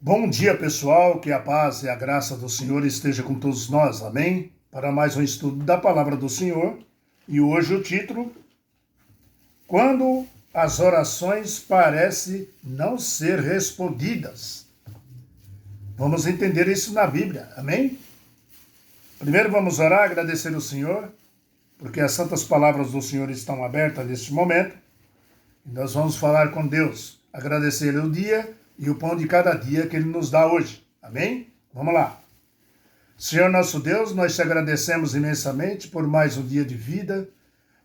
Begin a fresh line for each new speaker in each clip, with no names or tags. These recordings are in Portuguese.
Bom dia, pessoal, que a paz e a graça do Senhor esteja com todos nós, amém? Para mais um estudo da Palavra do Senhor, e hoje o título, Quando as orações parecem não ser respondidas. Vamos entender isso na Bíblia, amém? Primeiro vamos orar, agradecer ao Senhor, porque as santas palavras do Senhor estão abertas neste momento, e nós vamos falar com Deus, agradecer o dia e o pão de cada dia que Ele nos dá hoje. Amém? Vamos lá. Senhor nosso Deus, nós te agradecemos imensamente por mais um dia de vida,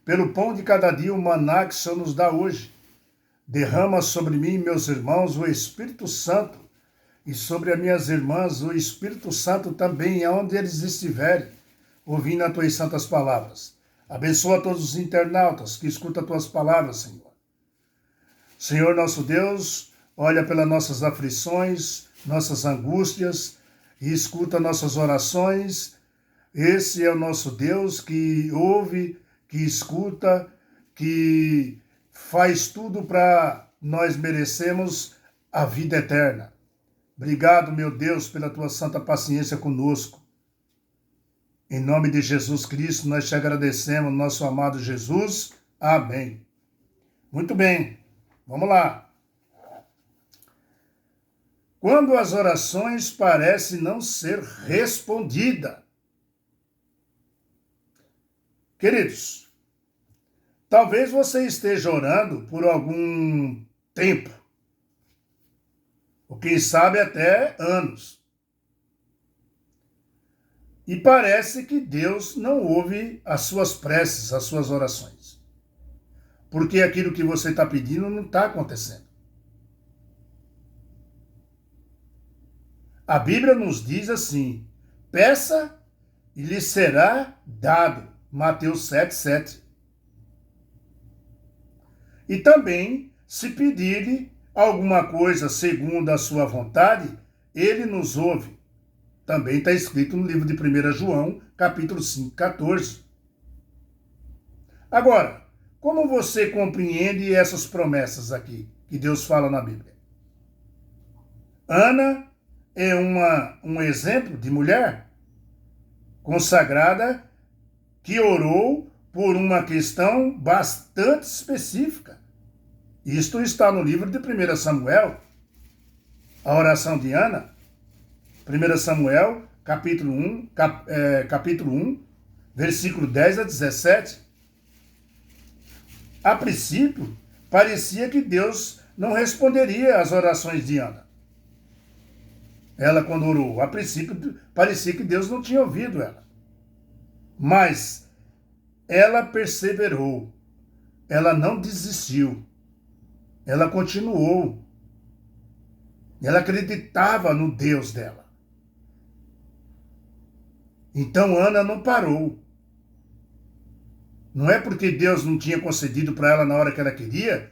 pelo pão de cada dia, o maná que o Senhor nos dá hoje. Derrama sobre mim, meus irmãos, o Espírito Santo, e sobre as minhas irmãs, o Espírito Santo também, aonde eles estiverem, ouvindo as tuas santas palavras. Abençoa todos os internautas que escutam as tuas palavras, Senhor. Senhor nosso Deus, olha pelas nossas aflições, nossas angústias e escuta nossas orações. Esse é o nosso Deus que ouve, que escuta, que faz tudo para nós merecermos a vida eterna. Obrigado, meu Deus, pela tua santa paciência conosco. Em nome de Jesus Cristo, nós te agradecemos, nosso amado Jesus. Amém. Muito bem, vamos lá. Quando as orações parecem não ser respondidas. Queridos, talvez você esteja orando por algum tempo, ou quem sabe até anos. E parece que Deus não ouve as suas preces, as suas orações. Porque aquilo que você está pedindo não está acontecendo. A Bíblia nos diz assim, peça e lhe será dado. Mateus 7:7. E também, se pedir-lhe alguma coisa segundo a sua vontade, ele nos ouve. Também está escrito no livro de 1 João, capítulo 5:14. Agora, como você compreende essas promessas aqui que Deus fala na Bíblia? Ana é um exemplo de mulher consagrada que orou por uma questão bastante específica. Isto está no livro de 1 Samuel, a oração de Ana. 1 Samuel, capítulo 1, versículo 10 a 17. A princípio, parecia que Deus não responderia às orações de Ana. Ela, quando orou, a princípio, parecia que Deus não tinha ouvido ela. Mas ela perseverou. Ela não desistiu. Ela continuou. Ela acreditava no Deus dela. Então Ana não parou. Não é porque Deus não tinha concedido para ela na hora que ela queria,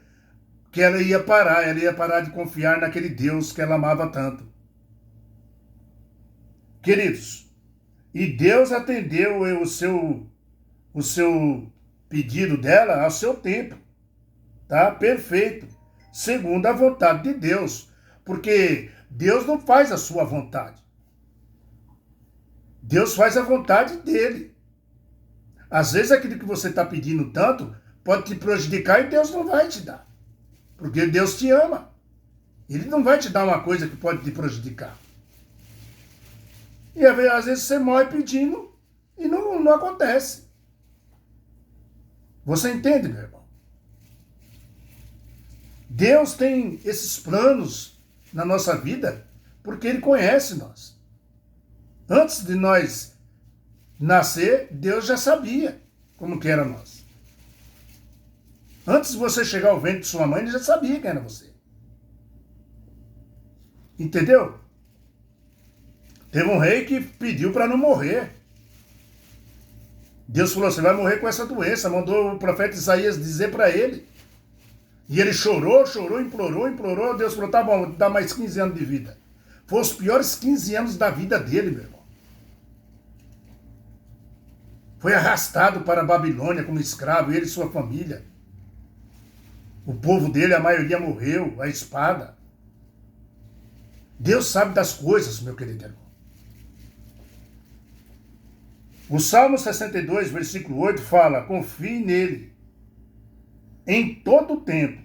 que ela ia parar de confiar naquele Deus que ela amava tanto. Queridos, e Deus atendeu o seu pedido dela ao seu tempo, tá? Perfeito, segundo a vontade de Deus, porque Deus não faz a sua vontade. Deus faz a vontade dele. Às vezes aquilo que você está pedindo tanto pode te prejudicar e Deus não vai te dar, porque Deus te ama. Ele não vai te dar uma coisa que pode te prejudicar. E às vezes você morre pedindo e não acontece. Você entende, meu irmão? Deus tem esses planos na nossa vida porque Ele conhece nós. Antes de nós nascer, Deus já sabia como que era nós. Antes de você chegar ao ventre de sua mãe, Ele já sabia quem era você. Entendeu? Teve um rei que pediu para não morrer. Deus falou, você vai morrer com essa doença. Mandou o profeta Isaías dizer para ele. E ele chorou, implorou. Deus falou, tá bom, dá mais 15 anos de vida. Foi os piores 15 anos da vida dele, meu irmão. Foi arrastado para a Babilônia como escravo, ele e sua família. O povo dele, a maioria morreu, a espada. Deus sabe das coisas, meu querido irmão. O Salmo 62, versículo 8 fala: confie nele em todo o tempo.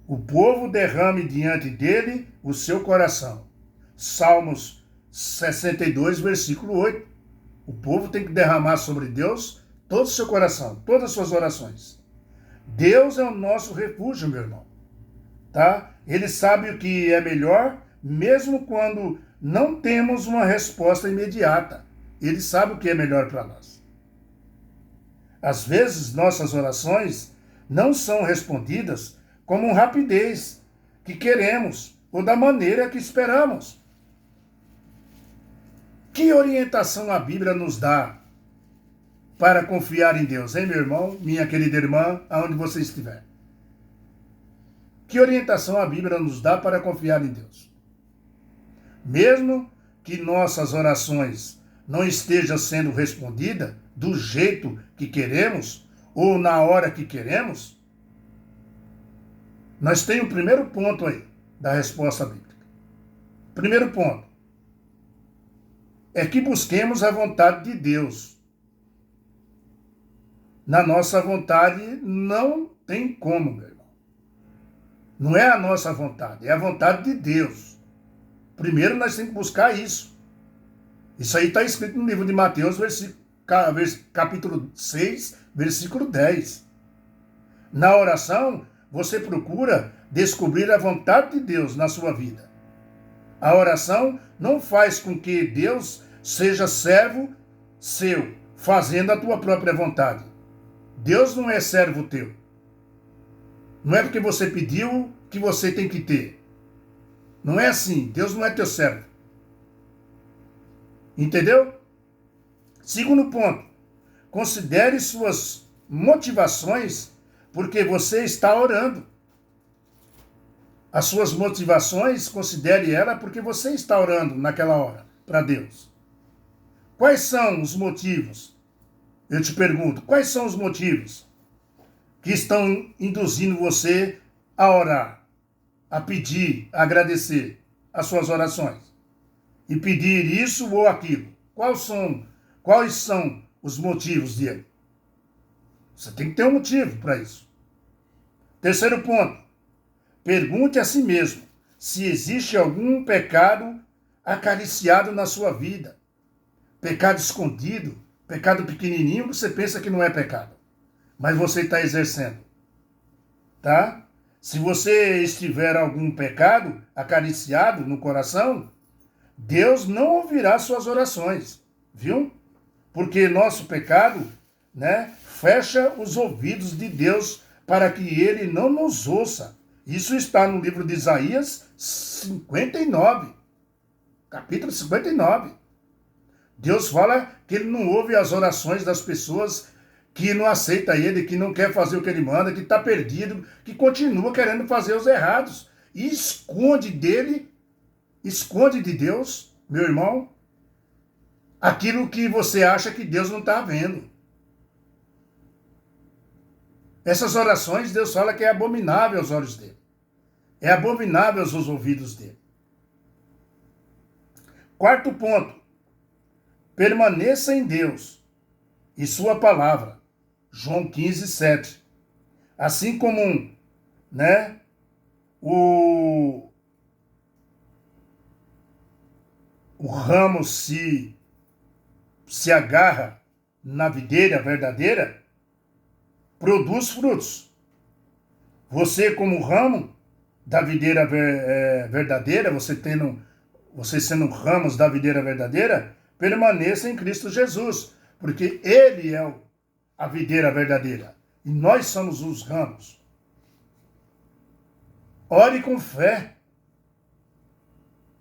O povo derrame diante dele o seu coração. Salmos 62, versículo 8. O povo tem que derramar sobre Deus todo o seu coração, todas as suas orações. Deus é o nosso refúgio, meu irmão. Tá? Ele sabe o que é melhor, mesmo quando não temos uma resposta imediata. Ele sabe o que é melhor para nós. Às vezes, nossas orações não são respondidas com rapidez que queremos ou da maneira que esperamos. Que orientação a Bíblia nos dá para confiar em Deus, hein, meu irmão, minha querida irmã, aonde você estiver? Que orientação a Bíblia nos dá para confiar em Deus? Mesmo que nossas orações não estejam sendo respondidas do jeito que queremos ou na hora que queremos, nós temos o primeiro ponto aí da resposta bíblica. Primeiro ponto é que busquemos a vontade de Deus. Na nossa vontade não tem como, meu irmão. Não é a nossa vontade, é a vontade de Deus. Primeiro nós temos que buscar isso. Isso aí está escrito no livro de Mateus, capítulo 6, versículo 10. Na oração, você procura descobrir a vontade de Deus na sua vida. A oração não faz com que Deus seja servo seu, fazendo a tua própria vontade. Deus não é servo teu. Não é porque você pediu que você tem que ter. Não é assim. Deus não é teu servo. Entendeu? Segundo ponto. Considere suas motivações porque você está orando. As suas motivações, considere ela porque você está orando naquela hora para Deus. Quais são os motivos? Eu te pergunto, quais são os motivos que estão induzindo você a orar, a pedir, a agradecer as suas orações? E pedir isso ou aquilo? Quais são os motivos dele? Você tem que ter um motivo para isso. Terceiro ponto. Pergunte a si mesmo se existe algum pecado acariciado na sua vida. Pecado escondido, pecado pequenininho, você pensa que não é pecado. Mas você está exercendo. Tá? Se você estiver algum pecado acariciado no coração, Deus não ouvirá suas orações. Viu? Porque nosso pecado, fecha os ouvidos de Deus para que ele não nos ouça. Isso está no livro de Isaías 59, capítulo 59. Deus fala que ele não ouve as orações das pessoas que não aceitam ele, que não quer fazer o que ele manda, que está perdido, que continua querendo fazer os errados. E esconde de Deus, meu irmão, aquilo que você acha que Deus não está vendo. Essas orações, Deus fala que é abominável aos olhos dele. É abominável aos ouvidos dele. Quarto ponto. Permaneça em Deus e sua palavra. João 15, 7. Assim como, o ramo se agarra na videira verdadeira, produz frutos. Você, como ramo da videira verdadeira, você sendo ramos da videira verdadeira, permaneça em Cristo Jesus, porque Ele é a videira verdadeira e nós somos os ramos. Ore com fé,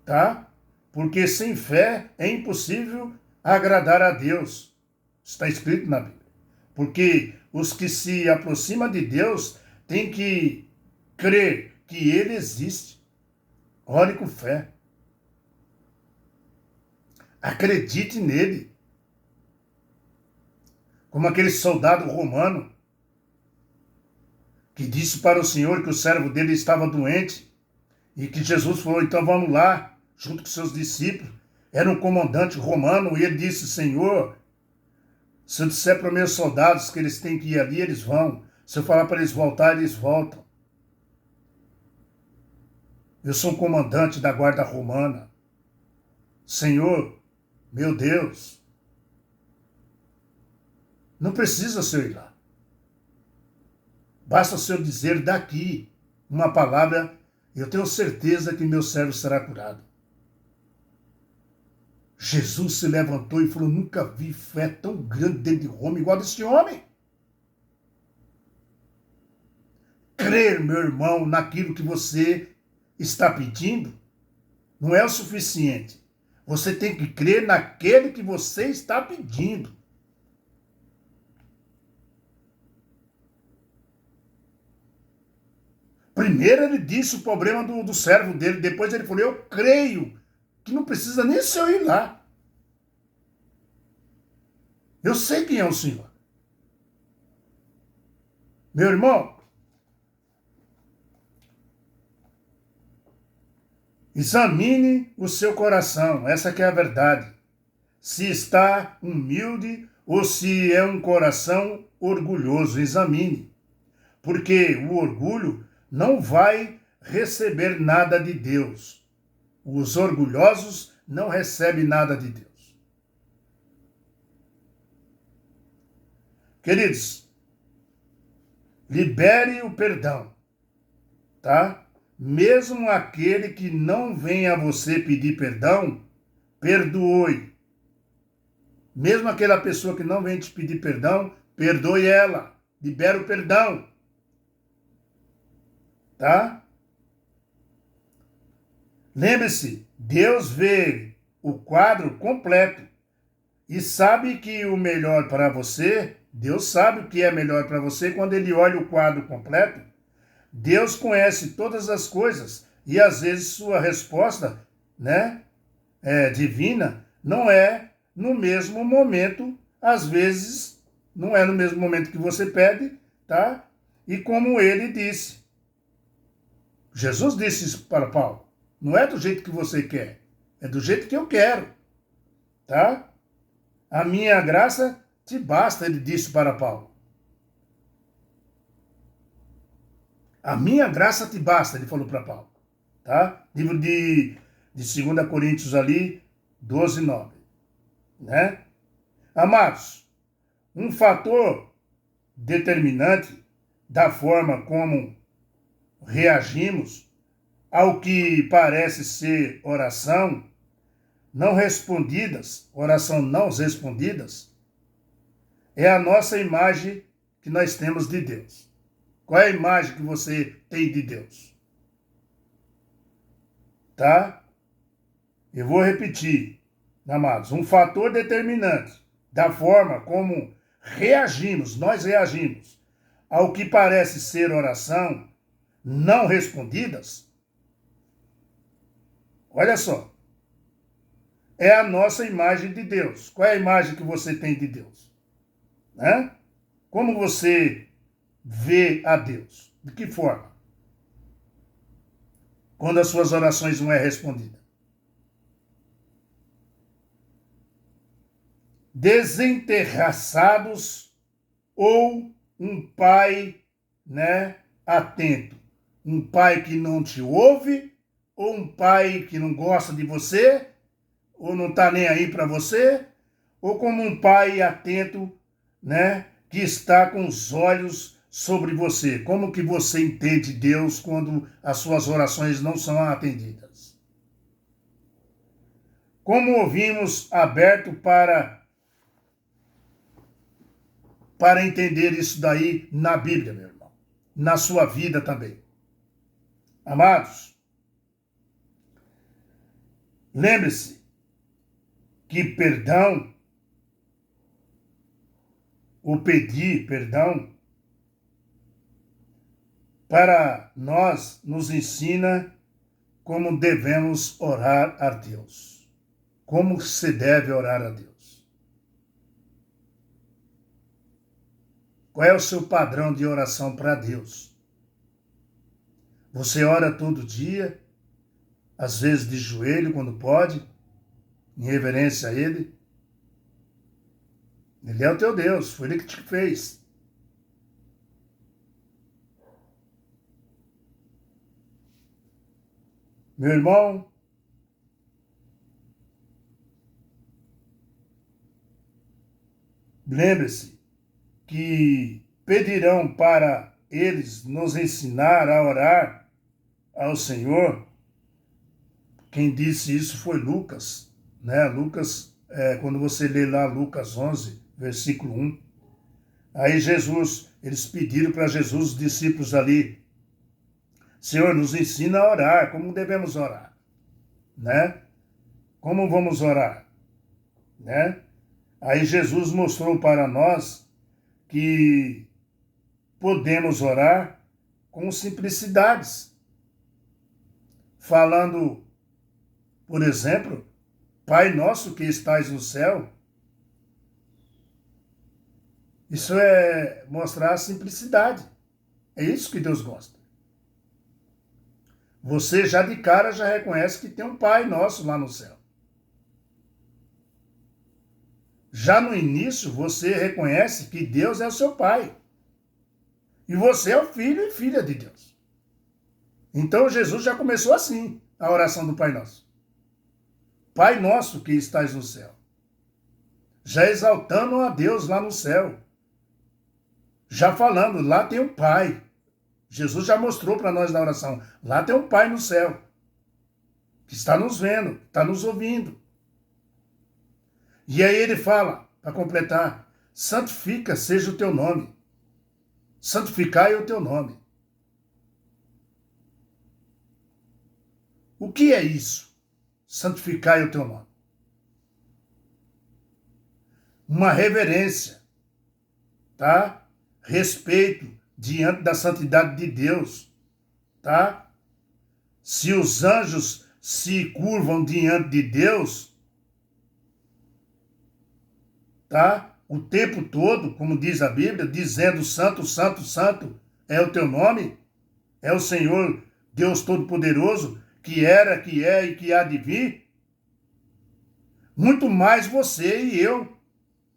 tá? Porque sem fé é impossível agradar a Deus. Está escrito na Bíblia. Porque os que se aproximam de Deus têm que crer que Ele existe. Ore com fé. Acredite nele. Como aquele soldado romano que disse para o Senhor que o servo dele estava doente E que Jesus falou, então vamos lá, junto com seus discípulos. Era um comandante romano e ele disse, Senhor, se eu disser para meus soldados que eles têm que ir ali, eles vão. Se eu falar para eles voltar, eles voltam. Eu sou um comandante da guarda romana. Senhor, meu Deus, não precisa o senhor ir lá. Basta o senhor dizer daqui uma palavra, eu tenho certeza que meu servo será curado. Jesus se levantou e falou, nunca vi fé tão grande dentro de Roma igual desse homem. Crer, meu irmão, naquilo que você está pedindo, não é o suficiente. Você tem que crer naquele que você está pedindo. Primeiro ele disse o problema do servo dele, depois ele falou, eu creio que não precisa nem o senhor ir lá. Eu sei quem é o Senhor. Meu irmão, examine o seu coração, essa que é a verdade. Se está humilde ou se é um coração orgulhoso, examine. Porque o orgulho não vai receber nada de Deus. Os orgulhosos não recebem nada de Deus. Queridos, libere o perdão, tá? Mesmo aquele que não vem a você pedir perdão, perdoe. Mesmo aquela pessoa que não vem te pedir perdão, perdoe ela. Libere o perdão. Tá? Lembre-se, Deus vê o quadro completo e sabe que o melhor para você, Deus sabe o que é melhor para você quando ele olha o quadro completo. Deus conhece todas as coisas e às vezes sua resposta, né, divina, não é no mesmo momento, às vezes não é no mesmo momento que você pede, tá? E como ele disse, Jesus disse isso para Paulo, não é do jeito que você quer, é do jeito que eu quero, tá? A minha graça te basta, ele disse para Paulo. A minha graça te basta, ele falou para Paulo. Tá? Livro de 2 Coríntios ali, 12, 9. Né? Amados, um fator determinante da forma como reagimos ao que parece ser oração não respondidas, oração não respondidas, é a nossa imagem que nós temos de Deus. Qual é a imagem que você tem de Deus? Tá? Eu vou repetir, amados. Um fator determinante da forma como nós reagimos ao que parece ser oração não respondidas, olha só, é a nossa imagem de Deus. Qual é a imagem que você tem de Deus? Né? Como você vê a Deus? De que forma? Quando as suas orações não é respondida. Desinteressados ou um pai, né, atento? Um pai que não te ouve ou um pai que não gosta de você ou não está nem aí para você, ou como um pai atento, né, que está com os olhos sobre você. Como que você entende Deus quando as suas orações não são atendidas? Como ouvimos aberto para entender isso daí na Bíblia, meu irmão, na sua vida também. Amados, lembre-se que perdão, o pedir perdão, para nós nos ensina como devemos orar a Deus. Como se deve orar a Deus. Qual é o seu padrão de oração para Deus? Você ora todo dia? às vezes de joelho, quando pode, em reverência a Ele. Ele é o teu Deus, foi Ele que te fez. Meu irmão, lembre-se que pedirão para eles nos ensinar a orar ao Senhor. Quem disse isso foi Lucas, né? Lucas, quando você lê lá Lucas 11, versículo 1, aí Jesus, eles pediram para Jesus, os discípulos ali, Senhor, nos ensina a orar, como devemos orar, né? Como vamos orar, né? Aí Jesus mostrou para nós que podemos orar com simplicidades, falando, por exemplo, Pai nosso que estais no céu. Isso é mostrar a simplicidade. É isso que Deus gosta. Você já de cara já reconhece que tem um Pai nosso lá no céu. Já no início você reconhece que Deus é o seu Pai. E você é o filho e filha de Deus. Então Jesus já começou assim, a oração do Pai Nosso. Pai nosso que estás no céu. Já exaltando a Deus lá no céu. Já falando, lá tem um Pai. Jesus já mostrou para nós na oração. Lá tem um Pai no céu. Que está nos vendo, está nos ouvindo. E aí ele fala, para completar, santifica seja o teu nome. Santificai o teu nome. O que é isso? Santificai o teu nome. Uma reverência, tá? Respeito diante da santidade de Deus, tá? Se os anjos se curvam diante de Deus, tá? O tempo todo, como diz a Bíblia, dizendo santo, santo, santo é o teu nome, é o Senhor Deus Todo-Poderoso, que era, que é e que há de vir. Muito mais você e eu,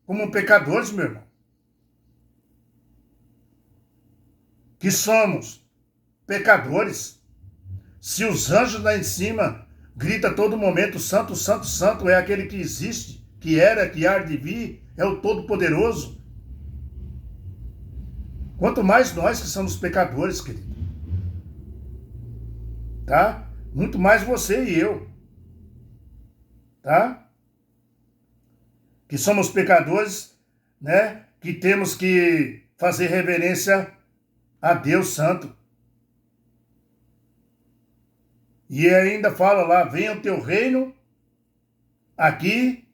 como pecadores, meu irmão, que somos pecadores. Se os anjos lá em cima gritam a todo momento, santo, santo, santo é aquele que existe, que era, que há de vir, é o Todo-Poderoso. Quanto mais nós que somos pecadores, querido. Tá? Muito mais você e eu. Tá? Que somos pecadores, né? Que temos que fazer reverência a Deus Santo. E ainda fala lá, venha o teu reino. Aqui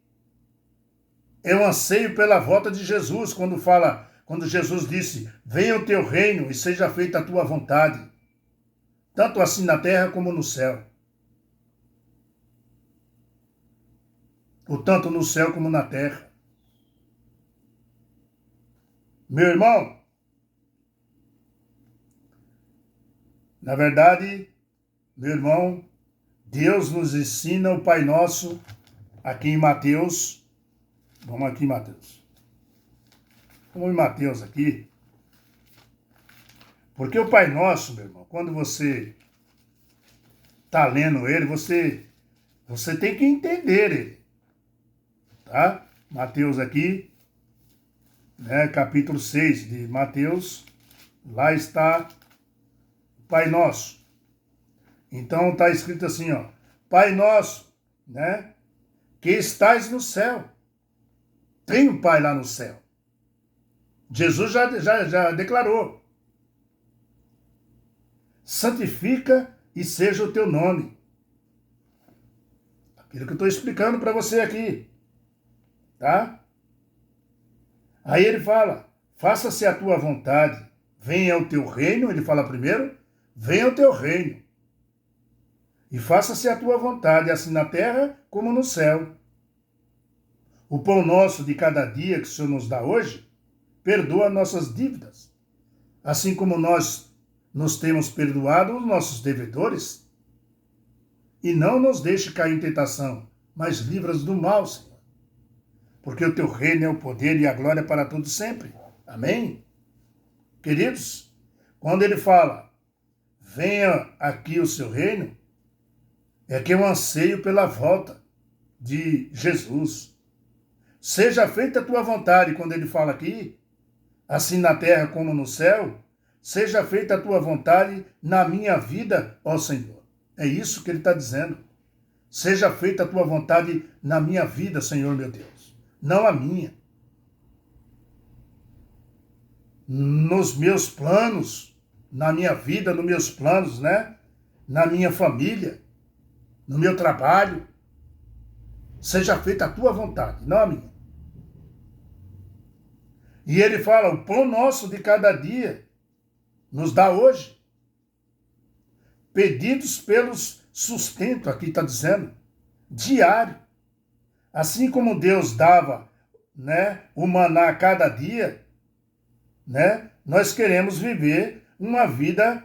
é um anseio pela volta de Jesus, quando Jesus disse, venha o teu reino e seja feita a tua vontade, tanto assim na terra como no céu. Ou tanto no céu como na terra. Meu irmão, na verdade, meu irmão, Deus nos ensina o Pai Nosso aqui em Mateus. Vamos aqui em Mateus. Vamos em Mateus aqui. Porque o Pai Nosso, meu irmão, quando você está lendo ele, você tem que entender ele. Tá? Mateus aqui, né, capítulo 6 de Mateus, lá está o Pai Nosso. Então está escrito assim, ó, Pai Nosso, né, que estais no céu. Tem um Pai lá no céu. Jesus já declarou. Santifica e seja o teu nome. Aquilo que eu estou explicando para você aqui. Tá? Aí ele fala, faça-se a tua vontade, venha o teu reino, ele fala primeiro, venha o teu reino. E faça-se a tua vontade, assim na terra como no céu. O pão nosso de cada dia que o Senhor nos dá hoje, perdoa nossas dívidas, assim como nós nos temos perdoado os nossos devedores. e não nos deixe cair em tentação, mas livra-nos do mal, Senhor. Porque o teu reino é o poder e a glória para todos sempre. Amém? Queridos, quando ele fala, venha aqui o seu reino, é que eu anseio pela volta de Jesus. Seja feita a tua vontade, quando ele fala aqui, assim na terra como no céu, seja feita a tua vontade na minha vida, ó Senhor. É isso que ele está dizendo. Seja feita a tua vontade na minha vida, Senhor meu Deus, não a minha. Nos meus planos, na minha vida, nos meus planos, né? Na minha família, no meu trabalho. Seja feita a tua vontade, não a minha. E ele fala, o pão nosso de cada dia nos dá hoje. Pedidos pelos sustento, aqui está dizendo, diário. Assim como Deus dava, né, o maná a cada dia, né, nós queremos viver uma vida,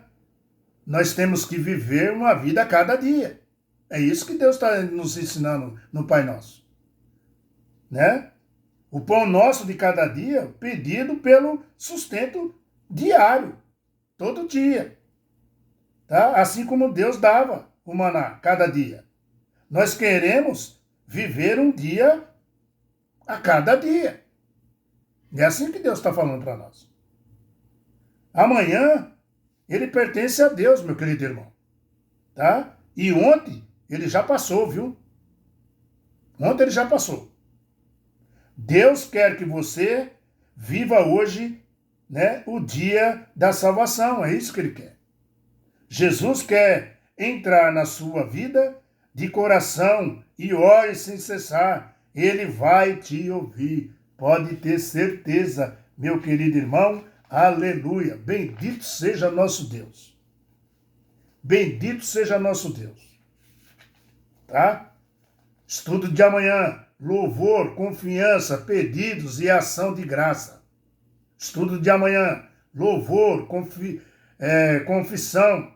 nós temos que viver uma vida a cada dia. É isso que Deus está nos ensinando no Pai Nosso. Né? O pão nosso de cada dia, pedido pelo sustento diário, todo dia. Tá? Assim como Deus dava o maná cada dia. Nós queremos viver um dia a cada dia. É assim que Deus está falando para nós. Amanhã, ele pertence a Deus, meu querido irmão. Tá? E ontem, ele já passou, viu? Ontem ele já passou. Deus quer que você viva hoje, né, o dia da salvação. É isso que ele quer. Jesus quer entrar na sua vida de coração e ore sem cessar. Ele vai te ouvir. Pode ter certeza, meu querido irmão. Aleluia. Bendito seja nosso Deus. Bendito seja nosso Deus. Tá? Estudo de amanhã. Louvor, confiança, pedidos e ação de graça. Estudo de amanhã. Louvor, confissão,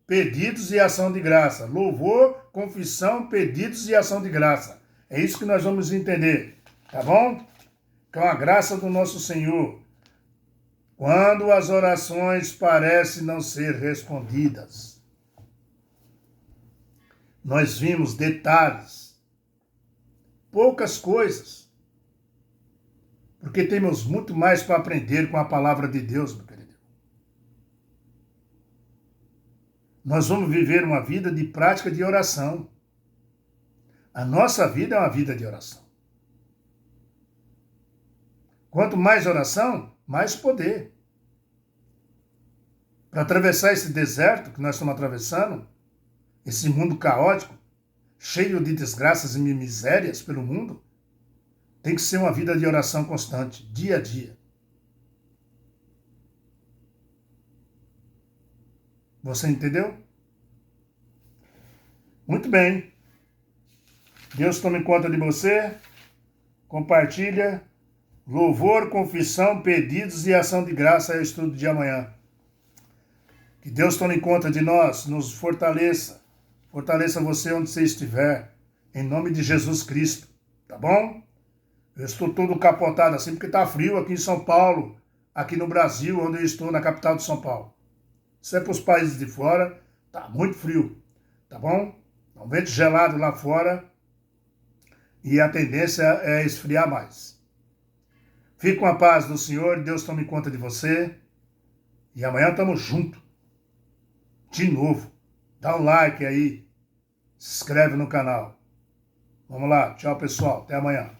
pedidos e ação de graça. Louvor, confissão, pedidos e ação de graça. É isso que nós vamos entender. Tá bom? Com a graça do nosso Senhor. Quando as orações parecem não ser respondidas. Nós vimos detalhes. Poucas coisas. Porque temos muito mais para aprender com a palavra de Deus, meu querido. Nós vamos viver uma vida de prática de oração. A nossa vida é uma vida de oração. Quanto mais oração, mais poder. Para atravessar esse deserto que nós estamos atravessando, esse mundo caótico, cheio de desgraças e misérias pelo mundo, tem que ser uma vida de oração constante, dia a dia. Você entendeu? Muito bem. Deus tome conta de você. Compartilha. Louvor, confissão, pedidos e ação de graça é o estudo de amanhã. Que Deus tome conta de nós, nos fortaleça. Fortaleça você onde você estiver. Em nome de Jesus Cristo. Tá bom? Eu estou todo capotado assim porque está frio aqui em São Paulo. Aqui no Brasil, onde eu estou, na capital de São Paulo. Se é para os países de fora, tá muito frio. Tá bom? Um vento gelado lá fora. E a tendência é esfriar mais. Fique com a paz do Senhor. Deus tome conta de você. E amanhã estamos juntos. De novo. Dá um like aí. Se inscreve no canal. Vamos lá. Tchau, pessoal. Até amanhã.